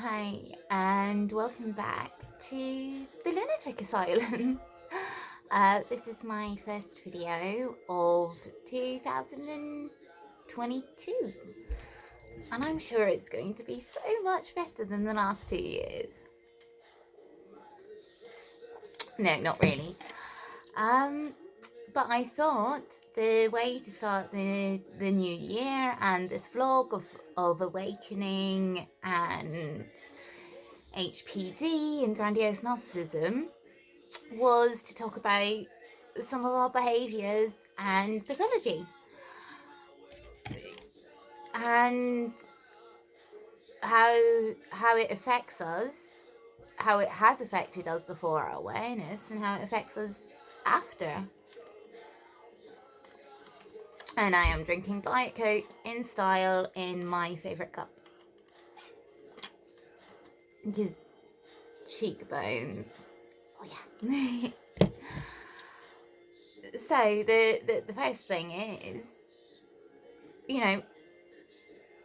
Hi, and welcome back to the Lunatic Asylum. This is my first video of 2022, and I'm sure it's going to be so much better than the last 2 years. No, not really. But I thought the way to start the new year and this vlog of awakening and HPD and grandiose narcissism was to talk about some of our behaviours and pathology and how it affects us, how it has affected us before our awareness, and how it affects us after. And I am drinking Diet Coke in style in my favourite cup because cheekbones. Oh yeah. So the first thing is,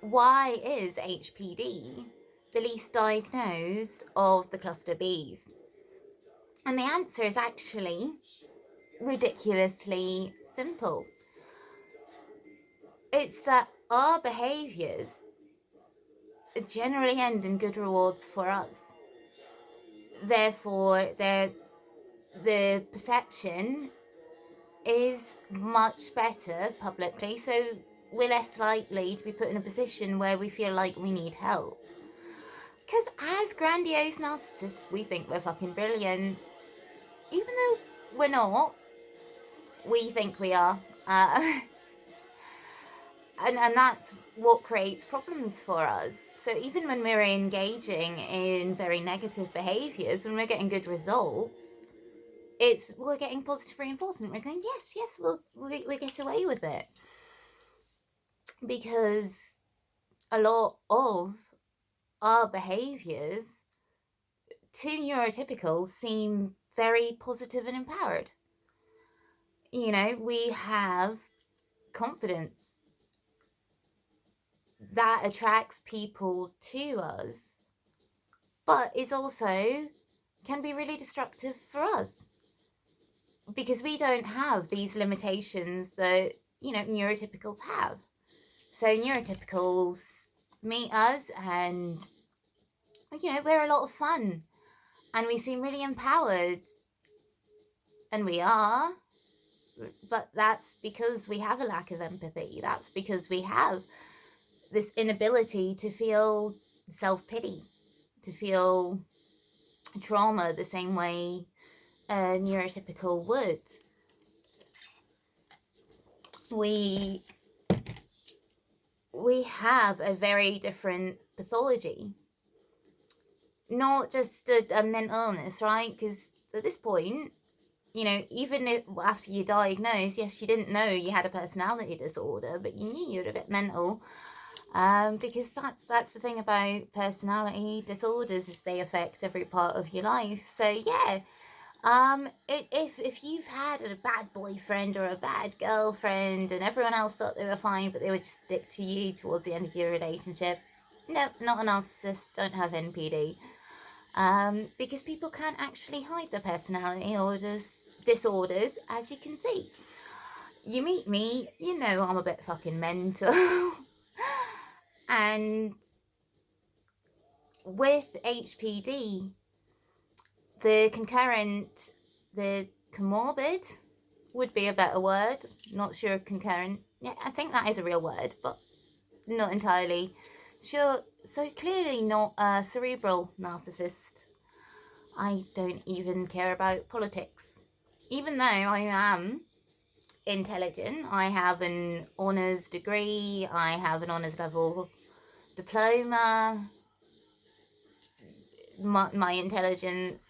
why is HPD the least diagnosed of the cluster Bs? And the answer is actually ridiculously simple. It's that our behaviours generally end in good rewards for us. Therefore, the perception is much better publicly, so we're less likely to be put in a position where we feel like we need help. Because as grandiose narcissists, we think we're fucking brilliant. Even though we're not, we think we are. And that's what creates problems for us. So even when we're engaging in very negative behaviours, when we're getting good results, we're getting positive reinforcement. We're going, yes, we get away with it. Because a lot of our behaviours to neurotypicals seem very positive and empowered. We have confidence that attracts people to us, but is also can be really destructive for us because we don't have these limitations that neurotypicals have. So neurotypicals meet us and we're a lot of fun and we seem really empowered, and we are, but that's because we have a lack of empathy. That's because we have this inability to feel self-pity, to feel trauma the same way a neurotypical would. We have a very different pathology, not just a mental illness, right? Because at this point, even if after you diagnosed, yes, you didn't know you had a personality disorder, but you knew you were a bit mental. Because that's the thing about personality disorders, is they affect every part of your life. So yeah, if you've had a bad boyfriend or a bad girlfriend and everyone else thought they were fine, but they would just stick to you towards the end of your relationship, no, not a narcissist, don't have NPD. Because people can't actually hide their personality disorders, as you can see. You meet me, I'm a bit fucking mental. And with HPD, the comorbid would be a better word. Not sure concurrent. Yeah, I think that is a real word, but not entirely sure. So clearly not a cerebral narcissist. I don't even care about politics. Even though I am intelligent, I have an honours degree, I have an honours level diploma. My intelligence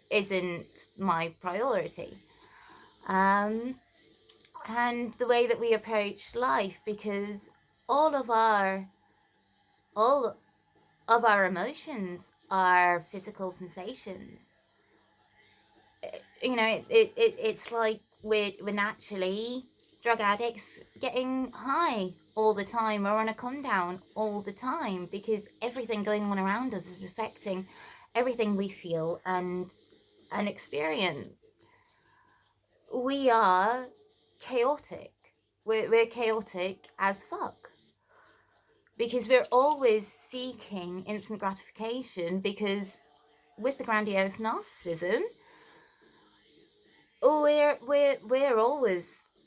isn't my priority. And the way that we approach life, because all of our emotions are physical sensations. It's like we're naturally drug addicts getting high all the time. We're on a come down all the time because everything going on around us is affecting everything we feel and experience. We are chaotic. We're chaotic as fuck because we're always seeking instant gratification, because with the grandiose narcissism, we're always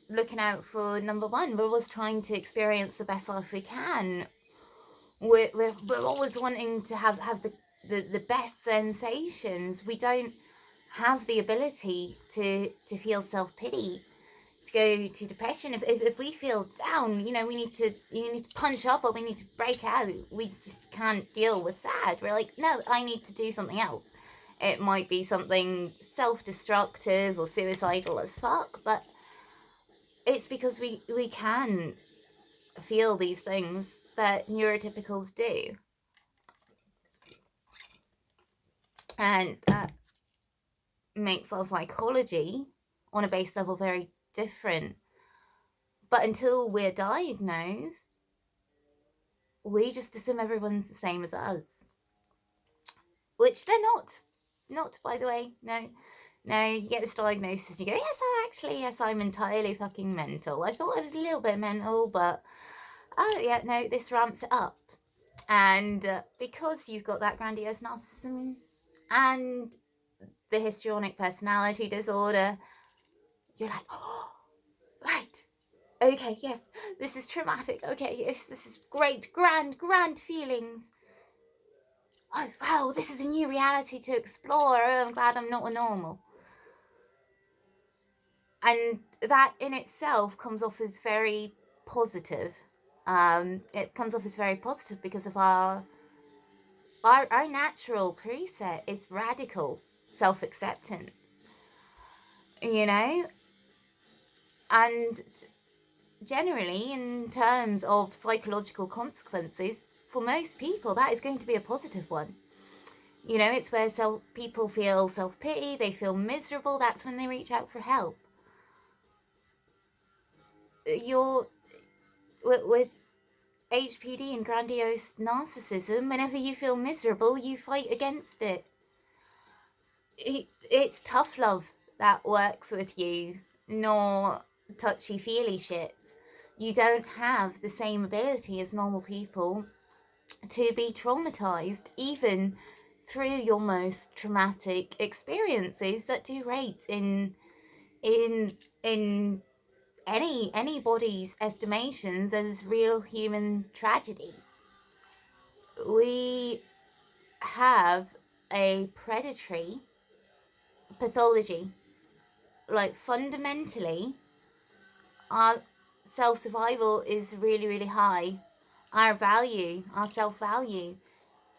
looking out for number one. We're always trying to experience the best life we can. We're always wanting to have the best sensations. We don't have the ability to feel self-pity, to go to depression. If we feel down, you need to punch up, or we need to break out. We just can't deal with sad. We're like, no, I need to do something else. It might be something self-destructive or suicidal as fuck, but it's because we can feel these things that neurotypicals do. And that makes our psychology on a base level very different. But until we're diagnosed, we just assume everyone's the same as us. Which they're not. Not, by the way. No. No, you get this diagnosis and you go, yes, I'm entirely fucking mental. I thought I was a little bit mental, but oh yeah, no, this ramps it up. And because you've got that grandiose narcissism and the histrionic personality disorder, you're like, oh, right, okay, yes, this is traumatic. Okay, yes, this is great, grand feelings. Oh, wow, this is a new reality to explore. Oh, I'm glad I'm not a normal. And that in itself comes off as very positive. It comes off as very positive because of our natural preset is radical self-acceptance, and generally in terms of psychological consequences, for most people that is going to be a positive one. It's where people feel self-pity, they feel miserable, that's when they reach out for help. With HPD and grandiose narcissism, whenever you feel miserable, you fight against it. It's tough love that works with you, not touchy-feely shit. You don't have the same ability as normal people to be traumatized, even through your most traumatic experiences that do rate in anybody's estimations as real human tragedies. We have a predatory pathology. Like, fundamentally, our self-survival is really, really high. Our self-value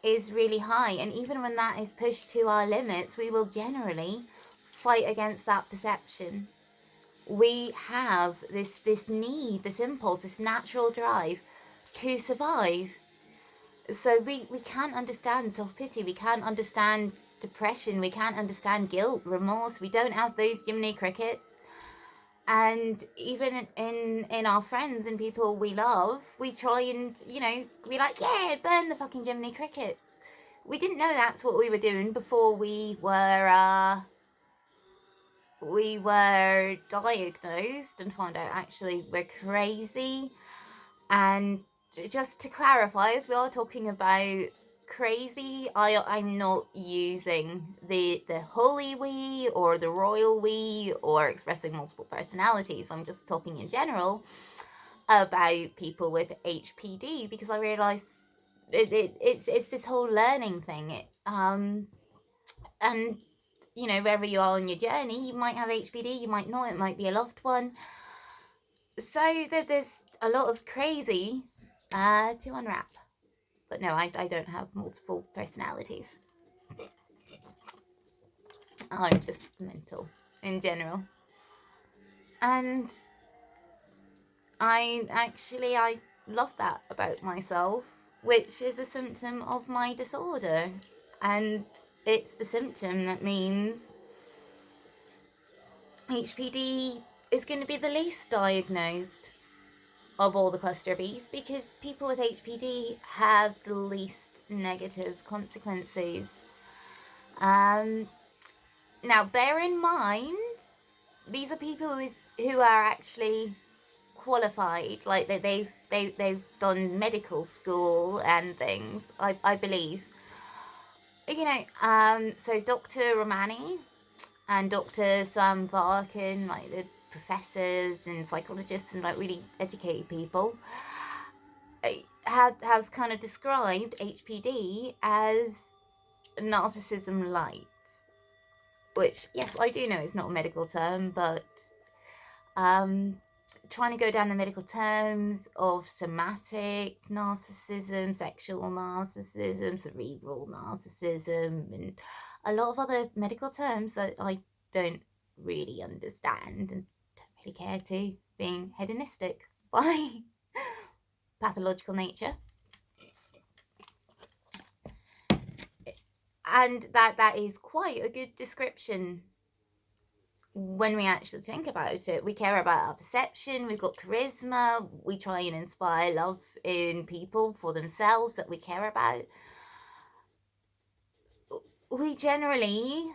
is really high. And even when that is pushed to our limits, we will generally fight against that perception. We have this need, this impulse, this natural drive to survive. So we can't understand self-pity, we can't understand depression, we can't understand guilt, remorse. We don't have those Jiminy Crickets. And even in our friends and people we love, we try and, be like, yeah, burn the fucking Jiminy Crickets. We didn't know that's what we were doing before we were diagnosed and found out actually we're crazy. And just to clarify, as we are talking about crazy, I'm not using the holy we or the royal we or expressing multiple personalities. I'm just talking in general about people with HPD, because I realise it's this whole learning thing. And wherever you are on your journey, you might have HPD, you might not, it might be a loved one. So there's a lot of crazy to unwrap. But no, I don't have multiple personalities. I'm just mental in general. And I love that about myself, which is a symptom of my disorder. And it's the symptom that means HPD is going to be the least diagnosed. of all the cluster Bs, because people with HPD have the least negative consequences. Now, bear in mind, these are people who are actually qualified, like they've done medical school and things. I believe, so Dr. Romani and Dr. Sam Varkin, like the professors and psychologists and like really educated people, have kind of described HPD as narcissism light, which, yes, I do know it's not a medical term, but trying to go down the medical terms of somatic narcissism, sexual narcissism, cerebral narcissism, and a lot of other medical terms that I don't really understand and don't really care to, being hedonistic by pathological nature. And that is quite a good description when we actually think about it. We care about our perception, we've got charisma, we try and inspire love in people for themselves that we care about. We generally,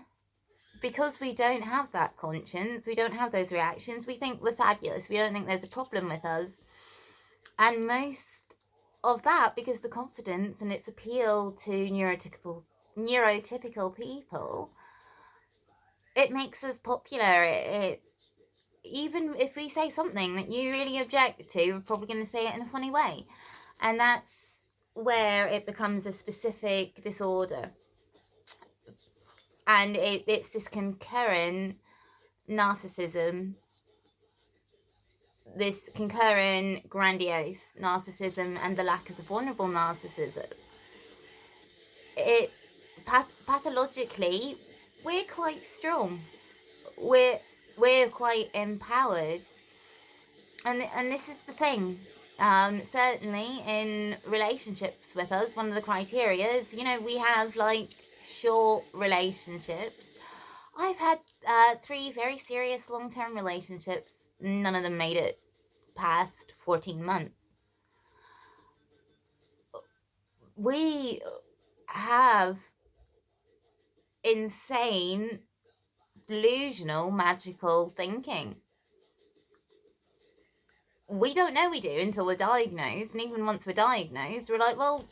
because we don't have that conscience, we don't have those reactions, we think we're fabulous, we don't think there's a problem with us. And most of that, because the confidence and its appeal to neurotypical people, it makes us popular. It even if we say something that you really object to, we're probably going to say it in a funny way. And that's where it becomes a specific disorder. And it's this concurrent narcissism, this concurrent grandiose narcissism, and the lack of the vulnerable narcissism. It pathologically, we're quite strong. We're quite empowered. And this is the thing. Certainly in relationships with us, one of the criteria is, we have like short relationships. I've had 3 very serious long-term relationships. None of them made it past 14 months. We have insane, delusional, magical thinking. We don't know we do until we're diagnosed, and even once we're diagnosed, we're like, well,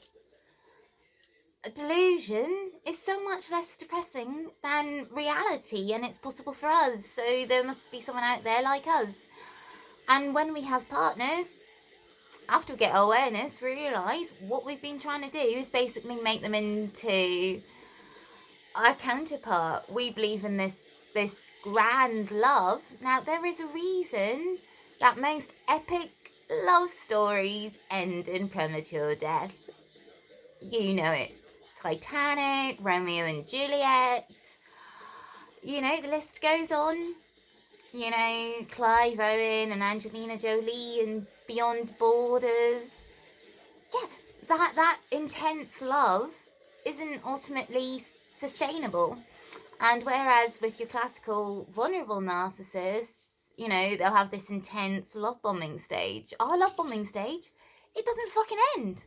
a delusion is so much less depressing than reality, and it's possible for us, so there must be someone out there like us. And when we have partners, after we get awareness, we realise what we've been trying to do is basically make them into our counterpart. We believe in this grand love. Now, there is a reason that most epic love stories end in premature death. You know it. Titanic, Romeo and Juliet. The list goes on. Clive Owen and Angelina Jolie and Beyond Borders. Yeah, that intense love isn't ultimately sustainable. And whereas with your classical vulnerable narcissists, they'll have this intense love bombing stage. Our love bombing stage, it doesn't fucking end.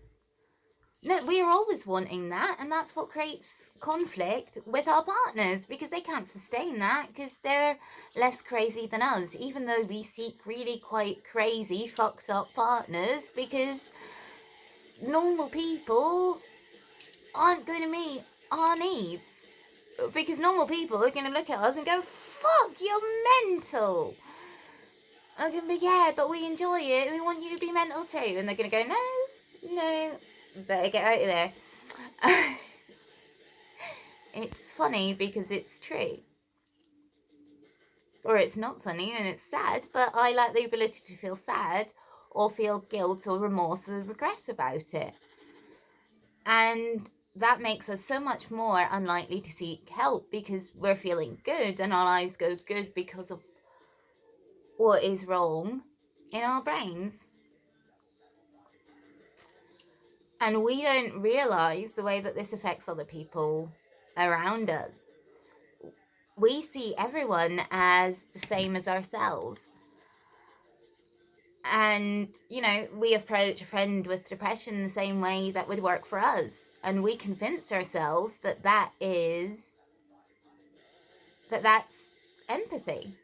No, we are always wanting that, and that's what creates conflict with our partners, because they can't sustain that, because they're less crazy than us, even though we seek really quite crazy, fucked up partners, because normal people aren't going to meet our needs. Because normal people are going to look at us and go, fuck, you're mental. I'm going to be, yeah, but we enjoy it, we want you to be mental too. And they're going to go, no, better get out of there. It's funny because it's true. Or it's not funny and it's sad, but I like the ability to feel sad or feel guilt or remorse or regret about it. And that makes us so much more unlikely to seek help, because we're feeling good and our lives go good because of what is wrong in our brains. And we don't realise the way that this affects other people around us. We see everyone as the same as ourselves. And, you know, we approach a friend with depression the same way that would work for us. And we convince ourselves that that's empathy.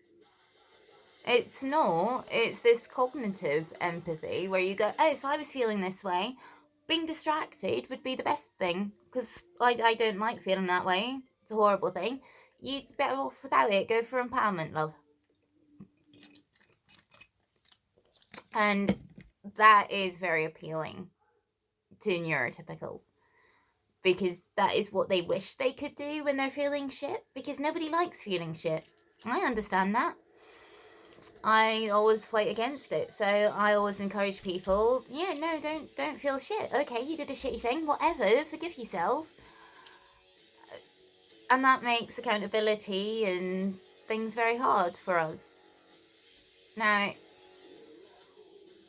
It's not. It's this cognitive empathy where you go, oh, if I was feeling this way, being distracted would be the best thing, because I don't like feeling that way. It's a horrible thing. You better off without it. Go for empowerment, love. And that is very appealing to neurotypicals, because that is what they wish they could do when they're feeling shit, because nobody likes feeling shit. I understand that. I always fight against it. So I always encourage people, yeah, no, don't feel shit. Okay, you did a shitty thing, whatever, forgive yourself. And that makes accountability and things very hard for us. Now,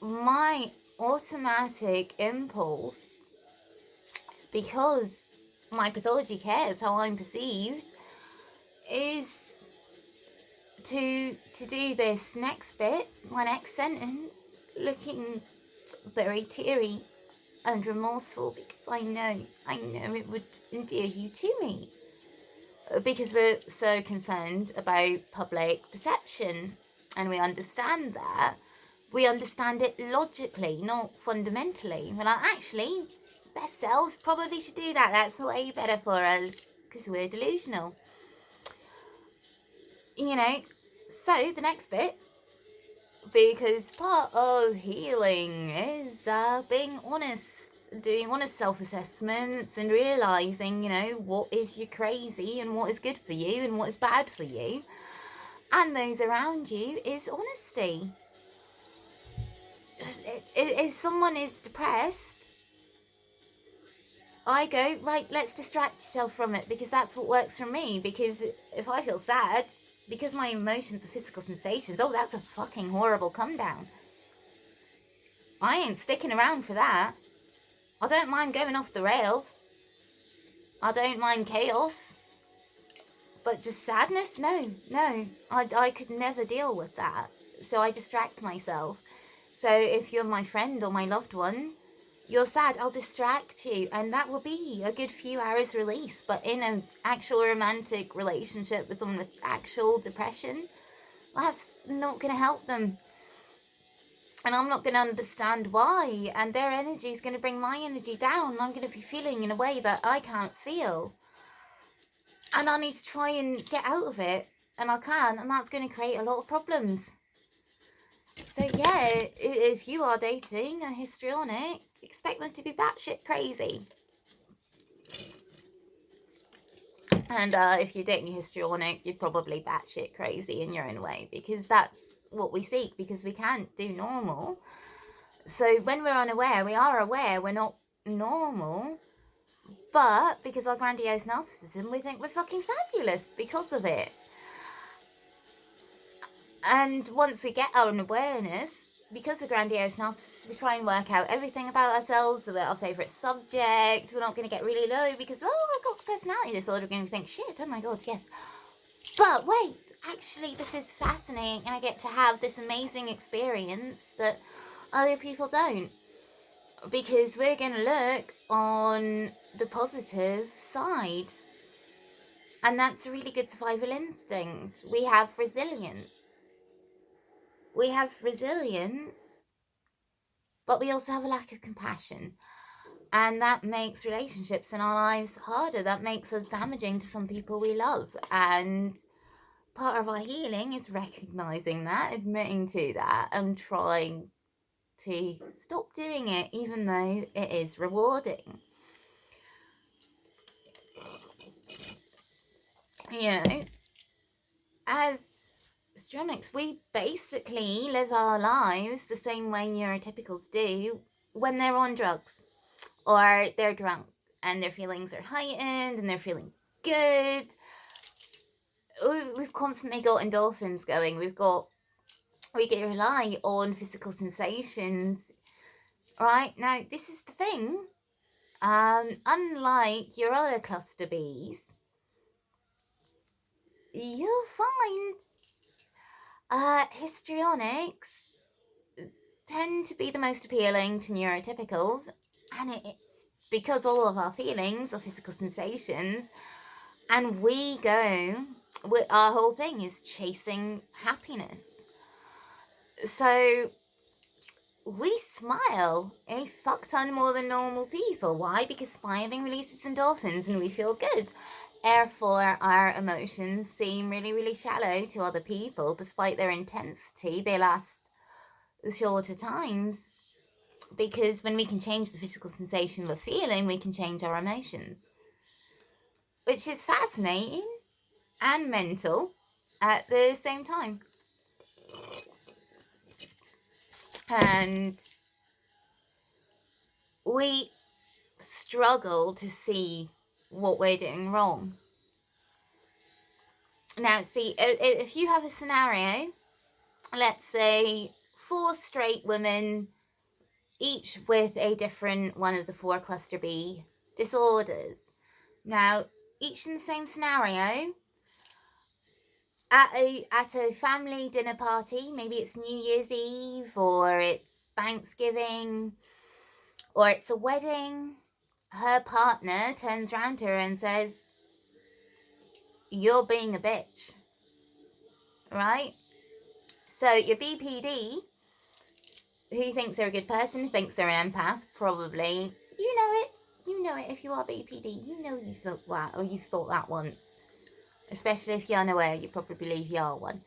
my automatic impulse, because my pathology cares how I'm perceived, is to do this next bit, my next sentence, looking very teary and remorseful, because I know it would endear you to me, because we're so concerned about public perception, and we understand that. We understand it logically, not fundamentally. We're like, actually, best selves probably should do that. That's way better for us, because we're delusional. You know, so the next bit, because part of healing is being honest, doing honest self-assessments and realizing, you know, what is you crazy and what is good for you and what is bad for you, and those around you, is honesty. If someone is depressed, I go, right, let's distract yourself from it, because that's what works for me. Because if I feel sad, because my emotions are physical sensations, oh, that's a fucking horrible come down. I ain't sticking around for that. I don't mind going off the rails. I don't mind chaos. But just sadness? No. I could never deal with that. So I distract myself. So if you're my friend or my loved one, you're sad, I'll distract you, and that will be a good few hours release. But in an actual romantic relationship with someone with actual depression, that's not going to help them. And I'm not going to understand why, and their energy is going to bring my energy down, and I'm going to be feeling in a way that I can't feel. And I need to try and get out of it, and I can, and that's going to create a lot of problems. So yeah, if you are dating a histrionic, expect them to be batshit crazy. And if you're dating a histrionic, you're probably batshit crazy in your own way, because that's what we seek, because we can't do normal. So when we're unaware, we are aware we're not normal, but because our grandiose narcissism, we think we're fucking fabulous because of it. And once we get our awareness, because we're grandiose narcissists, we try and work out everything about ourselves, about our favourite subject. We're not going to get really low because, oh, I've got personality disorder. We're going to think, shit, oh my god, yes. But wait, actually, this is fascinating. I get to have this amazing experience that other people don't. Because we're going to look on the positive side. And that's a really good survival instinct. We have resilience. We have resilience, but we also have a lack of compassion. And that makes relationships in our lives harder. That makes us damaging to some people we love. And part of our healing is recognizing that, admitting to that, and trying to stop doing it, even though it is rewarding. You know, as histrionics, we basically live our lives the same way neurotypicals do when they're on drugs or they're drunk and their feelings are heightened and they're feeling good. We've constantly got endorphins going. We can rely on physical sensations. Right, now this is the thing. Unlike your other cluster bees, you'll find histrionics tend to be the most appealing to neurotypicals, and it's because all of our feelings are physical sensations, and our whole thing is chasing happiness. So we smile a fuck ton more than normal people. Why? Because smiling releases endorphins and we feel good. Therefore, our emotions seem really, really shallow to other people. Despite their intensity, they last shorter times, because when we can change the physical sensation we're feeling, we can change our emotions, which is fascinating and mental at the same time. And we struggle to see what we're doing wrong. Now, see, if you have a scenario, let's say 4 straight women, each with a different one of the 4 cluster B disorders. Now, each in the same scenario, at a family dinner party, maybe it's New Year's Eve, or it's Thanksgiving, or it's a wedding, her partner turns around to her and says, "You're being a bitch," right? So your BPD, who thinks they're a good person, thinks they're an empath, probably, you know it if you are BPD, you know you thought that, or you've thought that once. Especially if you're unaware, you probably believe you are one.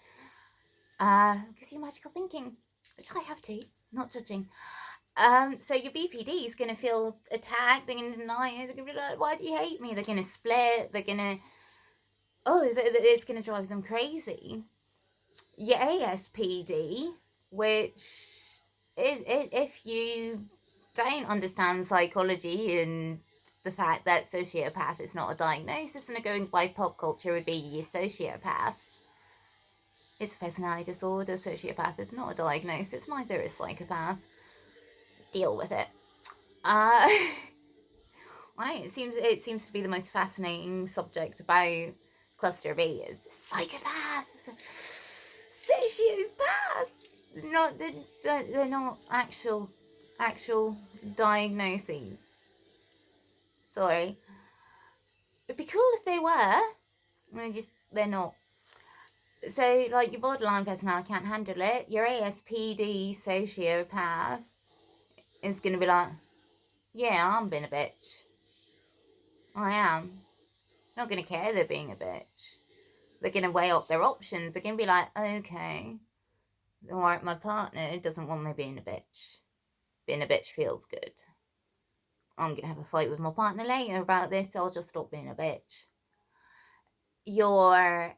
Because you're magical thinking, which I have too, not judging. So your BPD is going to feel attacked, they're going to deny it, they're going to be like, "Why do you hate me?" They're going to split, they're going to, it's going to drive them crazy. Your ASPD, which is, if you don't understand psychology and the fact that sociopath is not a diagnosis, and going by pop culture would be your sociopath. It's a personality disorder. Sociopath is not a diagnosis, neither is psychopath. Deal with it. I know, it seems to be the most fascinating subject about cluster B is psychopath, sociopath. They're not actual diagnoses. Sorry. It'd be cool if they were. They're not. So, like, your borderline personality can't handle it. Your ASPD sociopath is going to be like, "Yeah, I'm being a bitch. I am." Not going to care they're being a bitch. They're going to weigh up their options. They're going to be like, "Okay, alright, my partner doesn't want me being a bitch. Being a bitch feels good. I'm going to have a fight with my partner later about this, so I'll just stop being a bitch." Your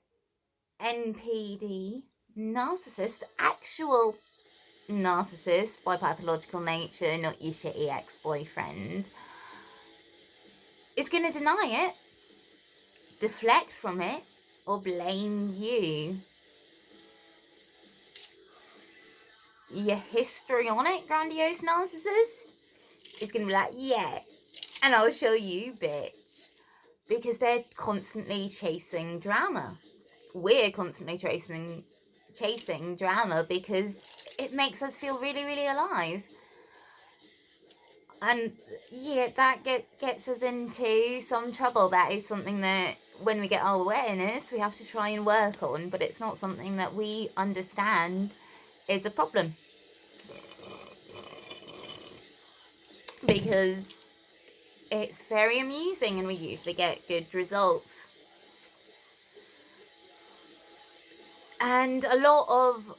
NPD narcissist, actual narcissist by pathological nature, not your shitty ex-boyfriend, is going to deny it, deflect from it, or blame you. Your histrionic grandiose narcissist is going to be like, "Yeah, and I'll show you, bitch," because they're constantly chasing drama. We're constantly chasing drama because it makes us feel really, really alive. And yeah, that gets us into some trouble. That is something that, when we get our awareness, we have to try and work on, but it's not something that we understand is a problem, because it's very amusing and we usually get good results. And a lot of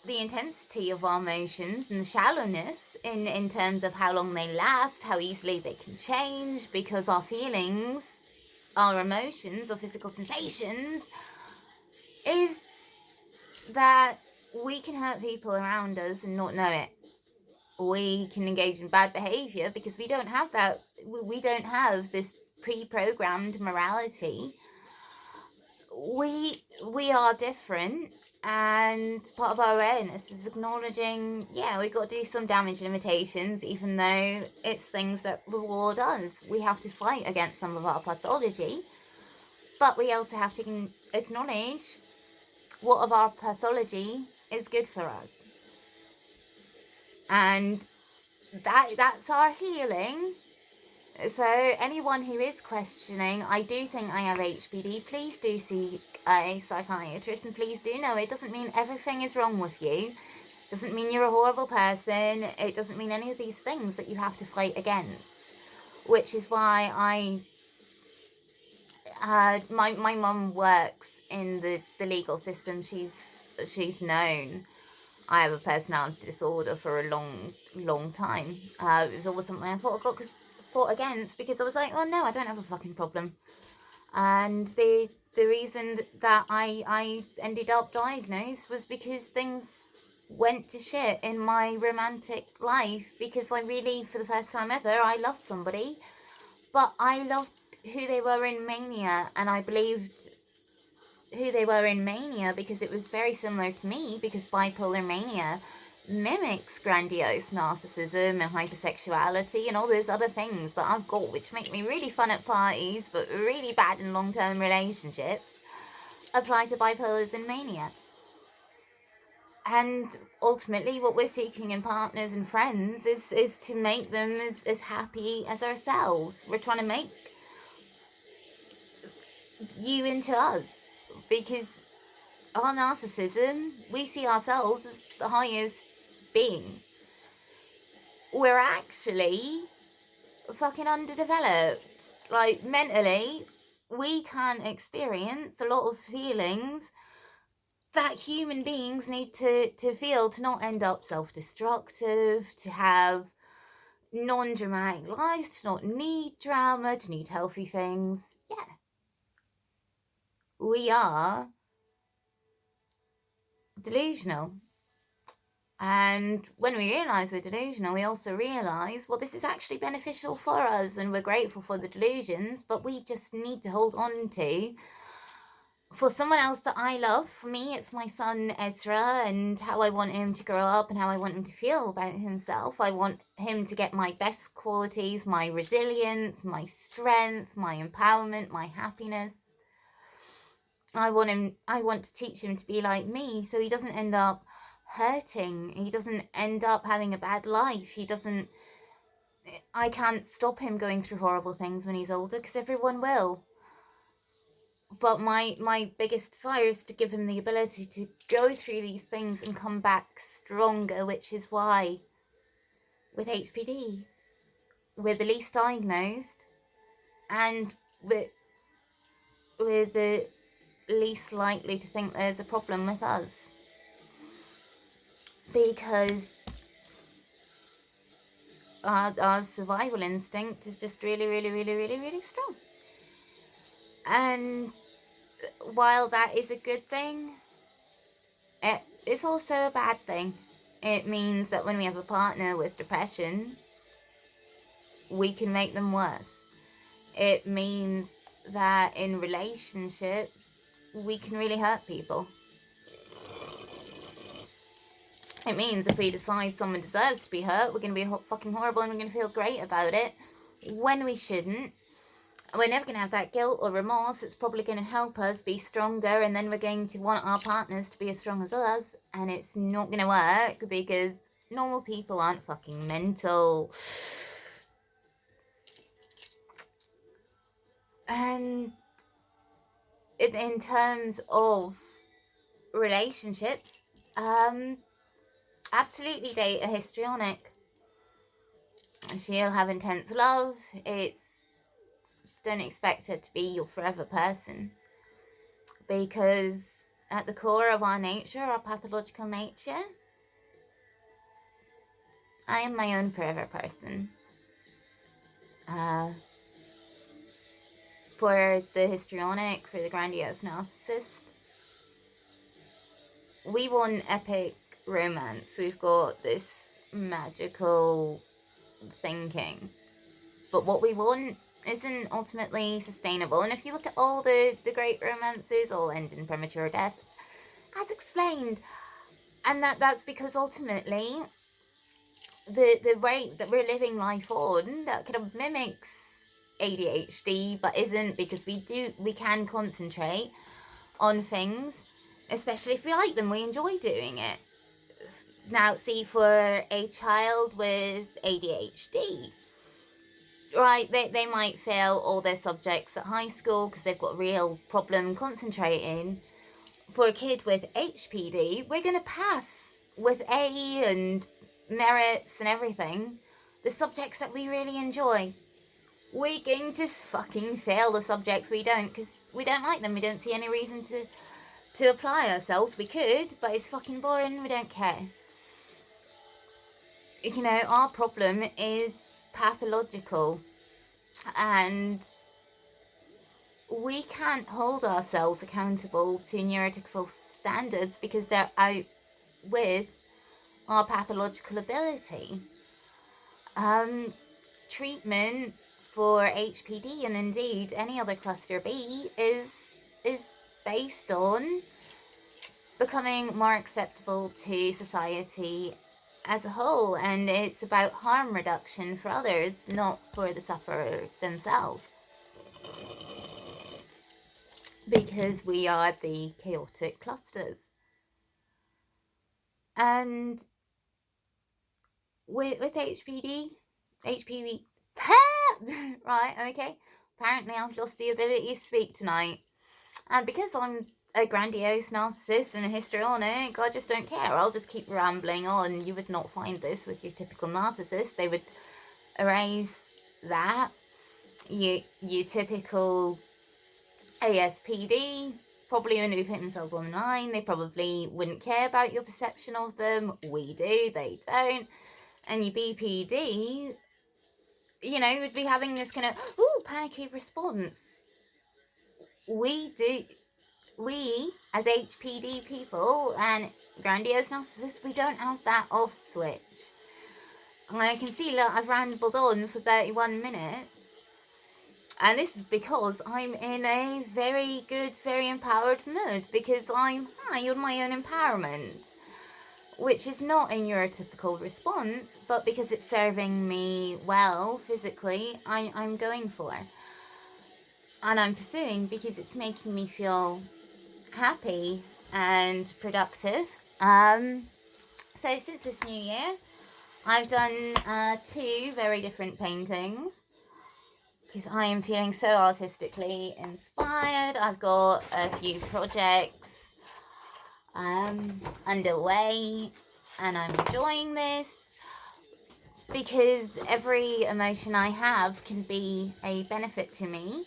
the intensity of our emotions and the shallowness in terms of how long they last, how easily they can change, because our feelings, our emotions, or physical sensations, is that we can hurt people around us and not know it. We can engage in bad behavior because we don't have that. We don't have this pre-programmed morality. We are different, and part of our awareness is acknowledging, yeah, we've got to do some damage limitations, even though it's things that reward us. We have to fight against some of our pathology, but we also have to acknowledge what of our pathology is good for us. And that's our healing. So anyone who is questioning, I do think I have HPD, please do seek a psychiatrist, and please do know it doesn't mean everything is wrong with you. It doesn't mean you're a horrible person. It doesn't mean any of these things that you have to fight against. Which is why my mum works in the legal system. She's known I have a personality disorder for a long time. It was always something I fought against, because I was like, oh no, I don't have a fucking problem. And the reason that I ended up diagnosed was because things went to shit in my romantic life, because I really, for the first time ever, I loved somebody, but I loved who they were in mania, and I believed who they were in mania because it was very similar to me, because bipolar mania mimics grandiose narcissism and hypersexuality and all those other things that I've got, which make me really fun at parties but really bad in long-term relationships, apply to bipolars and mania. And ultimately what we're seeking in partners and friends is to make them as happy as ourselves. We're trying to make you into us, because our narcissism, we see ourselves as the highest beings. We're actually fucking underdeveloped. Like, mentally, we can experience a lot of feelings that human beings need to feel to not end up self-destructive, to have non-dramatic lives, to not need drama, to need healthy things. Yeah. We are delusional. And when we realise we're delusional, we also realise, well, this is actually beneficial for us, and we're grateful for the delusions, but we just need to hold on to, for someone else that I love. For me, it's my son Ezra, and how I want him to grow up and how I want him to feel about himself. I want him to get my best qualities, my resilience, my strength, my empowerment, my happiness. I want to teach him to be like me, so he doesn't end up hurting. He doesn't end up having a bad life. I can't stop him going through horrible things when he's older, because everyone will. But my biggest desire is to give him the ability to go through these things and come back stronger, which is why with HPD, we're the least diagnosed, and we're the least likely to think there's a problem with us, because our survival instinct is just really, really, really, really, really strong. And while that is a good thing, it's also a bad thing. It means that when we have a partner with depression, we can make them worse. It means that in relationships, we can really hurt people. It means if we decide someone deserves to be hurt, we're going to be fucking horrible and we're going to feel great about it, when we shouldn't. We're never going to have that guilt or remorse. It's probably going to help us be stronger, and then we're going to want our partners to be as strong as us, and it's not going to work, because normal people aren't fucking mental. And in terms of relationships, absolutely date a histrionic. She'll have intense love. Just don't expect her to be your forever person, because at the core of our nature, our pathological nature, I am my own forever person. For the histrionic, for the grandiose narcissist, we want epic romance. We've got this magical thinking, but what we want isn't ultimately sustainable. And if you look at all the great romances, all end in premature death, as explained. And that's because ultimately the rate that we're living life on, that kind of mimics ADHD, but isn't, because we can concentrate on things, especially if we like them, we enjoy doing it. Now, see, for a child with ADHD, right, they might fail all their subjects at high school because they've got a real problem concentrating. For a kid with HPD, we're going to pass with A and merits and everything the subjects that we really enjoy. We're going to fucking fail the subjects we don't because we don't like them. We don't see any reason to apply ourselves. We could, but it's fucking boring. We don't care. You know, our problem is pathological, and we can't hold ourselves accountable to neurotypical standards because they're out with our pathological ability. Treatment for HPD and indeed any other cluster B is based on becoming more acceptable to society as a whole, and it's about harm reduction for others, not for the sufferer themselves. Because we are the chaotic clusters. And with HPD, right, okay, apparently I've lost the ability to speak tonight. And because I'm a grandiose narcissist and a histrionic, I just don't care. I'll just keep rambling on. You would not find this with your typical narcissist. They would erase that. Your typical ASPD probably only put themselves online. They probably wouldn't care about your perception of them. We do, they don't. And your BPD, you know, would be having this kind of panicky response. We as HPD people and grandiose narcissists, we don't have that off switch. And I can see, look, I've rambled on for 31 minutes. And this is because I'm in a very good, very empowered mood, because I'm high on my own empowerment, which is not a neurotypical response, but because it's serving me well physically, I'm going for. And I'm pursuing because it's making me feel happy and productive. So since this new year, I've done 2 very different paintings because I am feeling so artistically inspired. I've got a few projects underway, and I'm enjoying this because every emotion I have can be a benefit to me.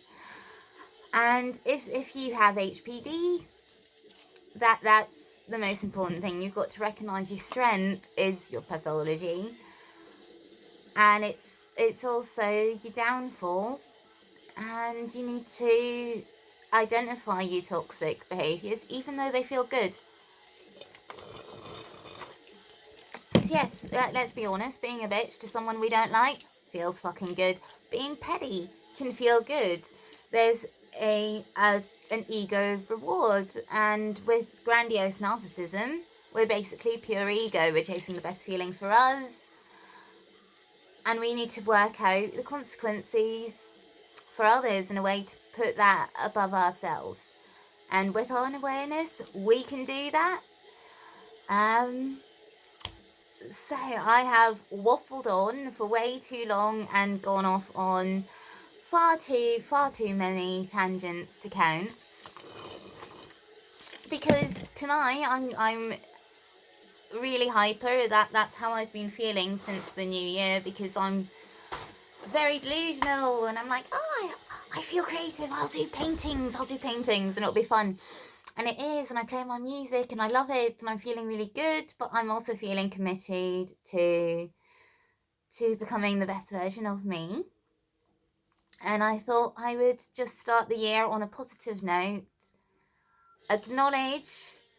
And if you have HPD, that's the most important thing. You've got to recognise your strength is your pathology, and it's also your downfall, and you need to identify your toxic behaviours even though they feel good. Because yes, let's be honest, being a bitch to someone we don't like feels fucking good. Being petty can feel good. There's an ego reward, and with grandiose narcissism, we're basically pure ego. We're chasing the best feeling for us, and we need to work out the consequences for others in a way to put that above ourselves. And with our awareness, we can do that. So I have waffled on for way too long and gone off on far too many tangents to count. Because tonight I'm really hyper. That's how I've been feeling since the new year, because I'm very delusional and I'm like, I feel creative, I'll do paintings and it'll be fun. And it is, and I play my music and I love it and I'm feeling really good, but I'm also feeling committed to becoming the best version of me. And I thought I would just start the year on a positive note, acknowledge,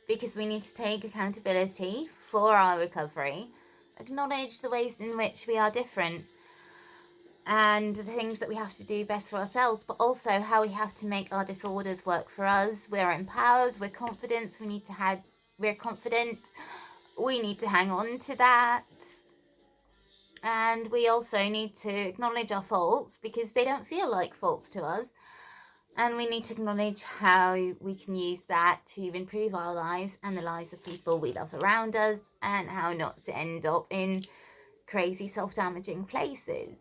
because we need to take accountability for our recovery, acknowledge the ways in which we are different and the things that we have to do best for ourselves, but also how we have to make our disorders work for us. We're empowered, we're confident, we're confident, we need to hang on to that. And we also need to acknowledge our faults because they don't feel like faults to us. And we need to acknowledge how we can use that to improve our lives and the lives of people we love around us, and how not to end up in crazy self-damaging places.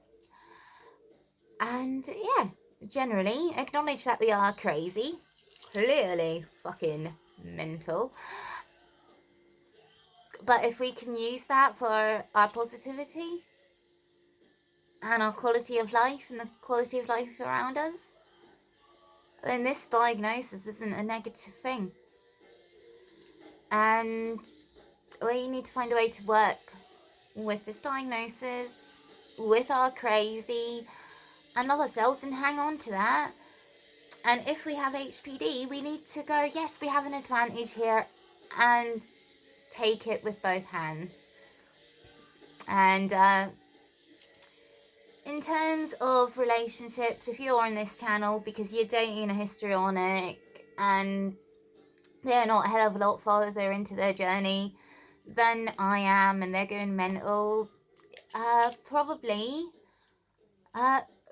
And yeah, generally acknowledge that we are crazy, clearly fucking mental. But if we can use that for our positivity and our quality of life and the quality of life around us, then this diagnosis isn't a negative thing. And we need to find a way to work with this diagnosis, with our crazy, and love ourselves and hang on to that. And if we have HPD, we need to go, yes, we have an advantage here, and take it with both hands. And in terms of relationships, if you're on this channel because you're dating a histrionic and they're not a hell of a lot farther into their journey than I am, and they're going mental, probably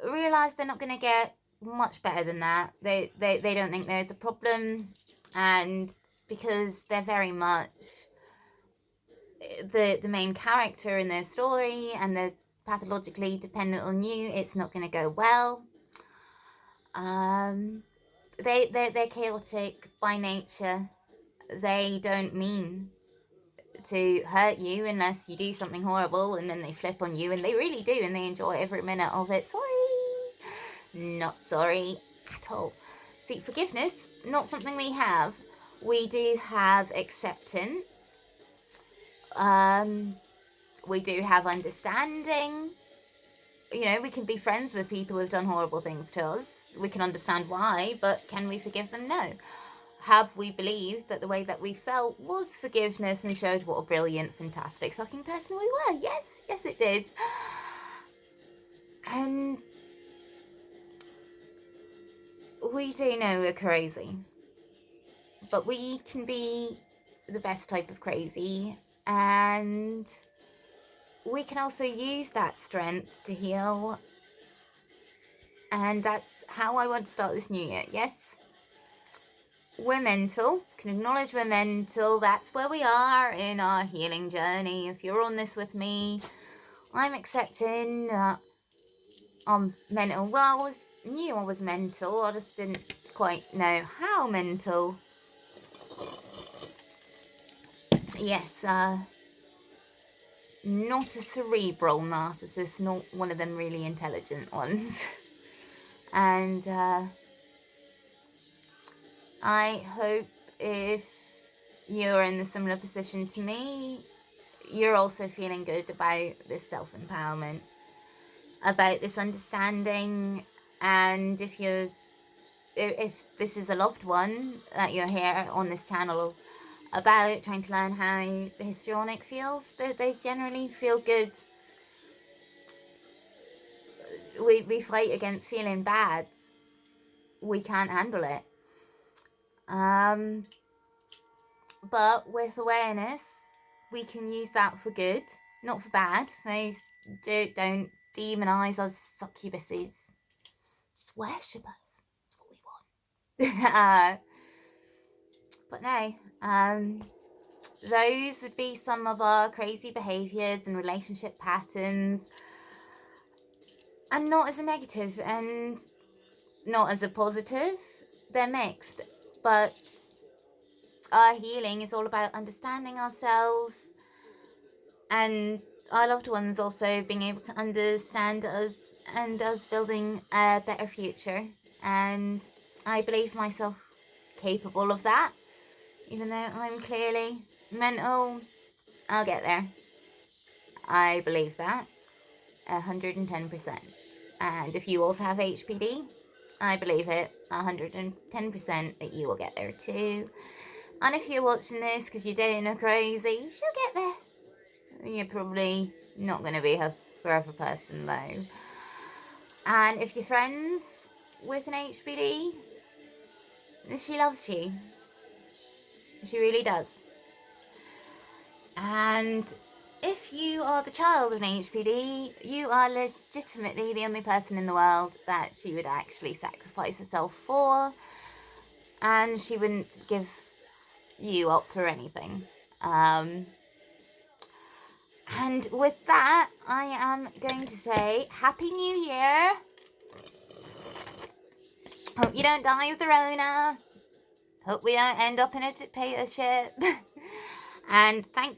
realize they're not going to get much better than that. They don't think there's a problem, and because they're very much the main character in their story and they're pathologically dependent on you, it's not going to go well. They're chaotic by nature. They don't mean to hurt you unless you do something horrible, and then they flip on you, and they really do, and they enjoy every minute of it. Sorry, not sorry at all. See, forgiveness, not something we have. We do have acceptance. We do have understanding. You know, we can be friends with people who've done horrible things to us. We can understand why, but can we forgive them? No. Have we believed that the way that we felt was forgiveness and showed what a brilliant, fantastic fucking person we were? Yes, yes it did. And we do know we're crazy, but we can be the best type of crazy, and we can also use that strength to heal. And that's how I want to start this new year. Yes, we're mental, can acknowledge we're mental. That's where we are in our healing journey. If you're on this with me, I'm accepting that I'm mental. Well, I knew I was mental, I just didn't quite know how mental. Yes, not a cerebral narcissist, not one of them really intelligent ones. And I hope if you're in a similar position to me, you're also feeling good about this self-empowerment, about this understanding. And if this is a loved one that you're here on this channel about, trying to learn how the histrionic feels, they generally feel good. We fight against feeling bad. We can't handle it. But with awareness, we can use that for good, not for bad. So don't demonize us succubuses. Just worship us. That's what we want. But no, those would be some of our crazy behaviours and relationship patterns. And not as a negative and not as a positive. They're mixed. But our healing is all about understanding ourselves and our loved ones also being able to understand us and us building a better future. And I believe myself capable of that. Even though I'm clearly mental, I'll get there. I believe that 110%. And if you also have HPD, I believe it 110% that you will get there too. And if you're watching this because you're dating a crazy, she'll get there. You're probably not going to be her forever person though. And if you're friends with an HPD, she loves you. She really does. And if you are the child of an HPD, you are legitimately the only person in the world that she would actually sacrifice herself for, and she wouldn't give you up for anything. And with that, I am going to say Happy New Year. Hope you don't die of the Rona. Hope we don't end up in a dictatorship. And thank